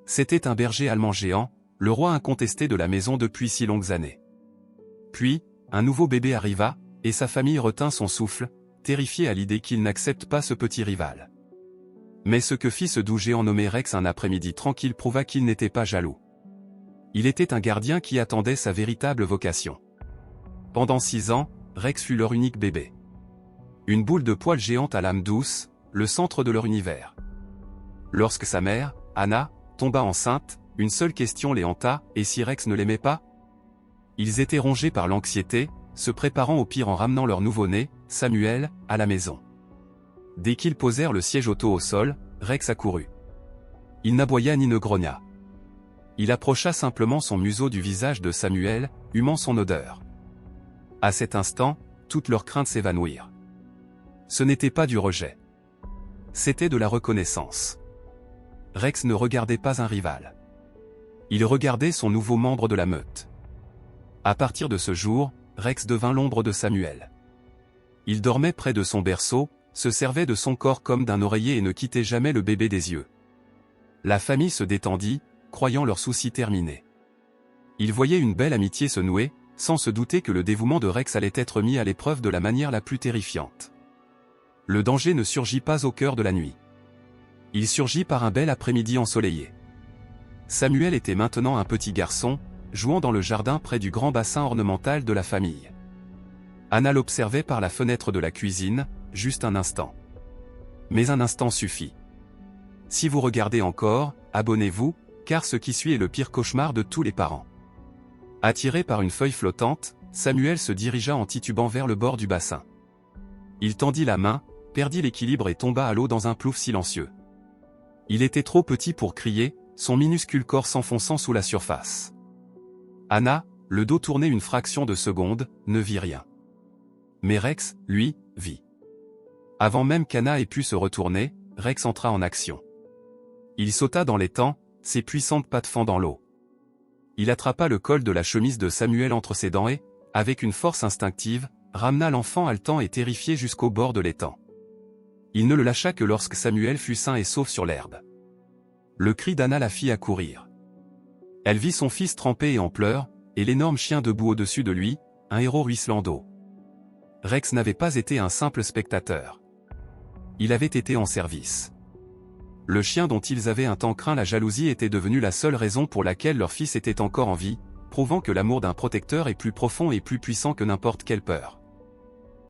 C'était un berger allemand géant, le roi incontesté de la maison depuis si longues années. Puis, un nouveau bébé arriva, et sa famille retint son souffle, terrifiée à l'idée qu'il n'accepte pas ce petit rival. Mais ce que fit ce doux géant nommé Rex un après-midi tranquille prouva qu'il n'était pas jaloux. Il était un gardien qui attendait sa véritable vocation. Pendant 6 ans, Rex fut leur unique bébé. Une boule de poils géante à l'âme douce, le centre de leur univers. Lorsque sa mère, Anna, tomba enceinte, une seule question les hanta, et si Rex ne l'aimait pas? Ils étaient rongés par l'anxiété, se préparant au pire en ramenant leur nouveau-né, Samuel, à la maison. Dès qu'ils posèrent le siège auto au sol, Rex accourut. Il n'aboya ni ne grogna. Il approcha simplement son museau du visage de Samuel, humant son odeur. À cet instant, toutes leurs craintes s'évanouirent. Ce n'était pas du rejet. C'était de la reconnaissance. Rex ne regardait pas un rival. Il regardait son nouveau membre de la meute. À partir de ce jour, Rex devint l'ombre de Samuel. Il dormait près de son berceau, se servait de son corps comme d'un oreiller et ne quittait jamais le bébé des yeux. La famille se détendit, croyant leurs soucis terminés. Ils voyaient une belle amitié se nouer, sans se douter que le dévouement de Rex allait être mis à l'épreuve de la manière la plus terrifiante. Le danger ne surgit pas au cœur de la nuit. Il surgit par un bel après-midi ensoleillé. Samuel était maintenant un petit garçon, jouant dans le jardin près du grand bassin ornemental de la famille. Anna l'observait par la fenêtre de la cuisine, juste un instant. Mais un instant suffit. Si vous regardez encore, abonnez-vous, car ce qui suit est le pire cauchemar de tous les parents. Attiré par une feuille flottante, Samuel se dirigea en titubant vers le bord du bassin. Il tendit la main, perdit l'équilibre et tomba à l'eau dans un plouf silencieux. Il était trop petit pour crier, son minuscule corps s'enfonçant sous la surface. Anna, le dos tourné une fraction de seconde, ne vit rien. Mais Rex, lui, vit. Avant même qu'Anna ait pu se retourner, Rex entra en action. Il sauta dans l'étang, ses puissantes pattes fendant l'eau. Il attrapa le col de la chemise de Samuel entre ses dents et, avec une force instinctive, ramena l'enfant haletant et terrifié jusqu'au bord de l'étang. Il ne le lâcha que lorsque Samuel fut sain et sauf sur l'herbe. Le cri d'Anna la fit accourir. Elle vit son fils trempé et en pleurs, et l'énorme chien debout au-dessus de lui, un héros ruisselant d'eau. Rex n'avait pas été un simple spectateur. Il avait été en service. Le chien dont ils avaient un temps craint la jalousie était devenu la seule raison pour laquelle leur fils était encore en vie, prouvant que l'amour d'un protecteur est plus profond et plus puissant que n'importe quelle peur.